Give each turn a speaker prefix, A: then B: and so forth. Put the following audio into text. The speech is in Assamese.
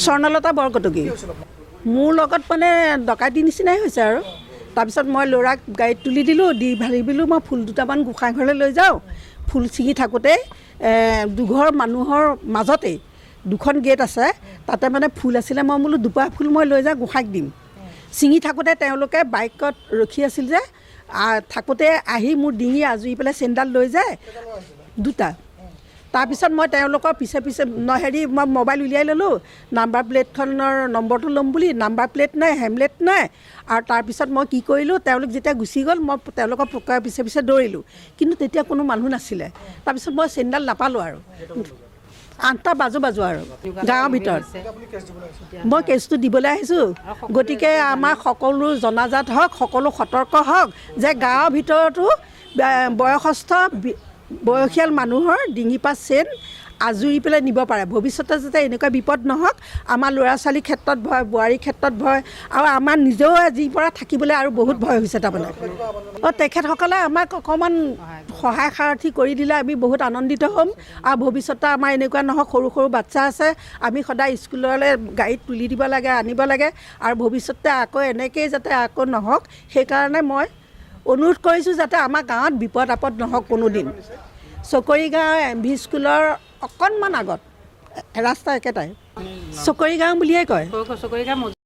A: স্বৰ্ণলতা বৰকটকী মোৰ লগত মানে ডকাইতি নিচিনাই হৈছে আৰু তাৰপিছত মই ল'ৰাক গাড়ীত তুলি দিলোঁ দি ভাবিলোঁ মই ফুল দুটামান গোঁসাই ঘৰলৈ লৈ যাওঁ ফুল ছিঙি থাকোঁতে দুঘৰ মানুহৰ মাজতেই দুখন গেট আছে তাতে মানে ফুল আছিলে মই বোলো দুপাহ ফুল মই লৈ যাওঁ গোঁসাইক দিম ছিঙি থাকোঁতে তেওঁলোকে বাইকত ৰখি আছিল যে থাকোঁতে আহি মোৰ ডিঙি আজুৰি পেলাই চেইনডাল লৈ যায় দুটা তাৰপিছত মই তেওঁলোকৰ পিছে পিছে মই মোবাইল উলিয়াই ল'লোঁ নাম্বাৰ প্লেটখনৰ নম্বৰটো ল'ম বুলি নাম্বাৰ প্লেট নাই হেমলেট নাই আৰু তাৰপিছত মই কি কৰিলোঁ তেওঁলোক যেতিয়া গুচি গ'ল মই তেওঁলোকৰ পিছে পিছে দৌৰিলোঁ কিন্তু তেতিয়া কোনো মানুহ নাছিলে তাৰপিছত মই চেইনডাল নাপালোঁ আৰু 8টা বাজু আৰু গাঁৱৰ ভিতৰত মই কেছটো দিবলৈ আহিছোঁ গতিকে আমাৰ সকলো জনাজাত হওক সকলো সতৰ্ক হওক যে গাঁৱৰ ভিতৰতো বয়সস্থ বয়সীয়াল মানুহৰ ডিঙি পাছ চেইন আজুৰি পেলাই নিব পাৰে ভৱিষ্যতে যাতে এনেকুৱা বিপদ নহওক আমাৰ ল'ৰা ছোৱালীৰ ক্ষেত্ৰত ভয় বোৱাৰীৰ ক্ষেত্ৰত ভয় আৰু আমাৰ নিজেও আজিৰ পৰা থাকিবলৈ আৰু বহুত ভয় হৈছে তাৰমানে তেখেতসকলে আমাক অকণমান সহায় সাৰথি কৰি দিলে আমি বহুত আনন্দিত হ'ম আৰু ভৱিষ্যতে আমাৰ এনেকুৱা নহওক সৰু সৰু বাচ্চা আছে আমি সদায় স্কুললৈ গাড়ীত তুলি দিব লাগে আনিব লাগে আৰু ভৱিষ্যতে আকৌ এনেকৈয়ে যাতে আকৌ নহওক সেইকাৰণে মই অনুৰোধ কৰিছোঁ যাতে আমাৰ গাঁৱত বিপদ আপদ নহওক কোনোদিন চকৰি গাঁও MV স্কুলৰ অকণমান আগত ৰাস্তা একেটাই চকৰি গাঁও বুলিয়ে কয়